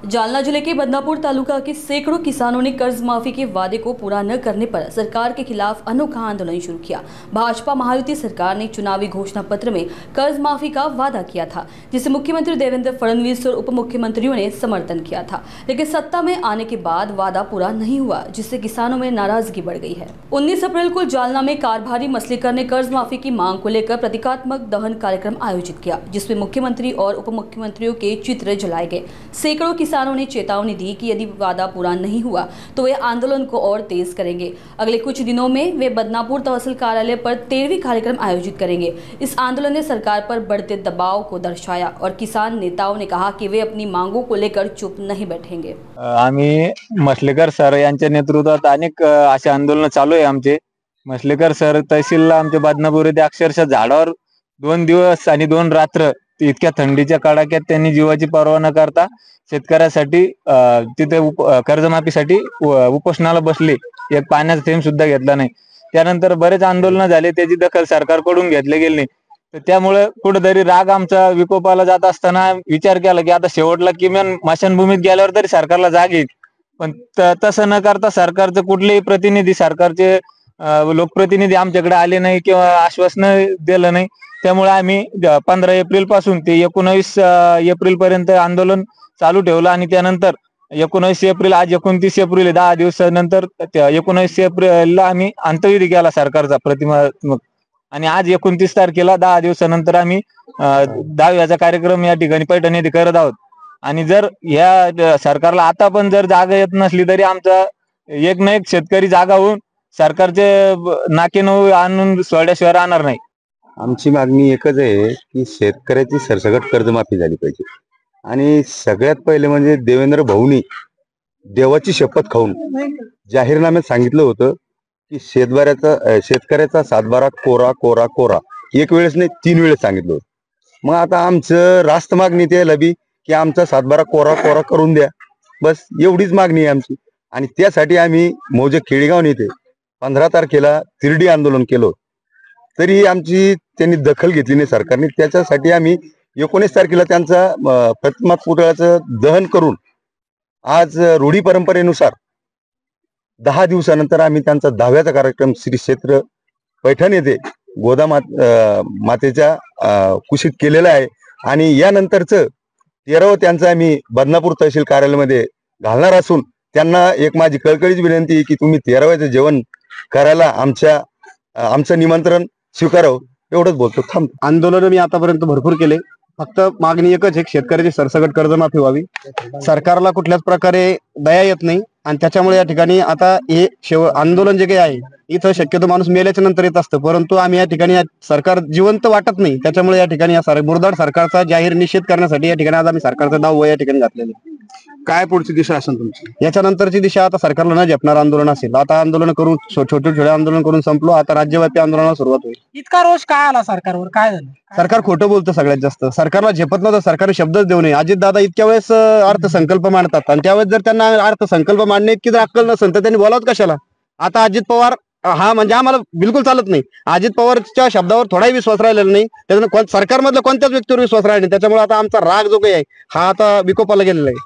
जालना जिले के बदनापुर तालुका के सैकड़ों किसानों ने कर्ज माफी के वादे को पूरा न करने पर सरकार के खिलाफ अनोखा आंदोलन शुरू किया। भाजपा महायुति सरकार ने चुनावी घोषणा पत्र में कर्ज माफी का वादा किया था, जिसे मुख्यमंत्री देवेंद्र फडणवीस और उप मुख्यमंत्रियों ने समर्थन किया था, लेकिन सत्ता में आने के बाद वादा पूरा नहीं हुआ, जिससे किसानों में नाराजगी बढ़ गई है। 19 अप्रैल को जालना में कारभारी मसलेकर ने कर्ज माफी की मांग को लेकर प्रतीकात्मक दहन कार्यक्रम आयोजित किया, जिसमें मुख्यमंत्री और उप मुख्यमंत्रियों के चित्र जलाए गए। सैकड़ों किसानों ने चेतावनी दी कि यदि वादा पूरा नहीं हुआ तो वे आंदोलन को और तेज करेंगे। अगले कुछ दिनों में वे बदनापुर तहसील कार्यालय पर 13वीं कार्यक्रम आयोजित करेंगे। इस आंदोलन ने सरकार पर बढ़ते दबाव को दर्शाया और किसान नेताओं ने कहा कि वे अपनी मांगों को लेकर चुप नहीं बैठेंगे। आम्ही मसलेकर सर यांच्या नेतृत्वात अनेक असे आंदोलन चालू आहे आमचे। मसलेकर सर तहसीलला आमच्या बदनापूर येथे अक्षरशः झाडावर 2 दिवस आणि 2 रात्र इतक्या थंडीच्या कडाक्यात त्यांनी जीवाची पर्वा न करता शेतकऱ्यासाठी तिथे कर्जमाफीसाठी उपोषणाला बसले। एक पाण्याचा थेंब सुद्धा घेतला नाही। त्यानंतर बरेच आंदोलन झाले, त्याची दखल सरकारकडून घेतली गेली नाही। तर त्यामुळे कुठेतरी राग आमचा विकोपाला जात असताना विचार केला की आता शेवटला किमान मशानभूमीत गेल्यावर तरी सरकारला जाग येईल, पण तसं न करता सरकारचे कुठलेही प्रतिनिधी, सरकारचे लोकप्रतिनिधी आमच्याकडे आले नाही किंवा आश्वासन दिलं नाही। त्यामुळे आम्ही 15 एप्रिल पासून ते 19 एप्रिल पर्यंत आंदोलन चालू ठेवलं आणि त्यानंतर 19 एप्रिल, आज 29 एप्रिल, 10 दिवसानंतर 19 एप्रिलला आम्ही अंत्यविधी केला सरकारचा प्रतिमात्मक, आणि आज 29 तारखेला 10 दिवसानंतर आम्ही 10व्याचा कार्यक्रम या ठिकाणी पैठण येथे करत आहोत। आणि जर या सरकारला आता पण जर जागा येत नसली तरी आमचा एक ना एक शेतकरी जागा होऊन सरकारचे नाके नऊ आणून सोड्याशिवाय राहणार नाही। आमची मागणी एकच आहे की शेतकऱ्याची सरसकट कर्जमाफी झाली पाहिजे, आणि सगळ्यात पहिले म्हणजे देवेंद्र भाऊनी देवाची शपथ खाऊन जाहीरनाम्यात सांगितलं होतं की शेतकऱ्याचा सातबारा कोरा कोरा कोरा, एक वेळेस नाही 3 वेळेस सांगितलं होतं। मग आता आमचं रास्त मागणी ते लबी की आमचा सातबारा कोरा कोरा करून द्या, बस एवढीच मागणी आहे आमची। आणि त्यासाठी आम्ही मौजे खेडेगाव येथे 15 तारखेला तिरडी आंदोलन केलं, तरीही आमची त्यांनी दखल घेतली नाही सरकारने। त्याच्यासाठी आम्ही 19 तारखेला त्यांचा प्रतिमा पुतळ्याचं दहन करून आज रूढी परंपरेनुसार 10 दिवसानंतर आम्ही त्यांचा 10व्याचा कार्यक्रम श्री क्षेत्र पैठण येथे मातेच्या कुशीत केलेला आहे। आणि यानंतरचं 13वं त्यांचं आम्ही बदनापूर तहसील कार्यालयामध्ये घालणार असून त्यांना एक माझी कळकळीची विनंती आहे की तुम्ही 13व्याचं जेवण करायला आमचं निमंत्रण स्वीकारावं, एवढंच बोलतो, थांब। आंदोलन मी आतापर्यंत भरपूर केले, फक्त मागणी एकच आहे, शेतकऱ्याची सरसकट कर्जमाफी व्हावी। सरकारला कुठल्याच प्रकारे दया येत नाही आणि त्याच्यामुळे या ठिकाणी आता हे आंदोलन जे काही आहे इथं शक्यतो माणूस मेल्याच्या नंतर येत असतं, परंतु आम्ही या ठिकाणी सरकार जिवंत वाटत नाही, त्याच्यामुळे या ठिकाणी या मुरदाड सरकारचा जाहीर निषेध करण्यासाठी या ठिकाणी आज आम्ही सरकारचं नाव या ठिकाणी घातलेलं आहे। काय पुढची दिशा असेल तुमची? याच्यानंतरची दिशा आता सरकारला न झेपणार आंदोलन असेल। आता आंदोलन करून छोटे आंदोलन करून संपलो, आता राज्यव्यापी आंदोलनाला सुरुवात होईल। इतका रोष काय आला सरकारवर? काय झालं? सरकार खोटं बोलतं सगळ्यात जास्त, सरकारला झेपत नव्हतं, सरकारने शब्दच देऊ नये। अजित दादा इतक्या वेळेस अर्थसंकल्प मांडतात आणि त्यावेळेस जर त्यांना अर्थसंकल्प मांडणे इतकी जर अक्कल नसेल तर त्यांनी बोलावत कशाला? आता अजित पवार हा म्हणजे आम्हाला बिलकुल चालत नाही, अजित पवारच्या शब्दावर थोडाही विश्वास राहिलेला नाही, त्याच्यानं सरकारमधल्या कोणत्याच व्यक्तीवर विश्वास राहिला नाही, त्याच्यामुळे आता आमचा राग जो काही आहे हा आता विकोपाला गेलेला आहे।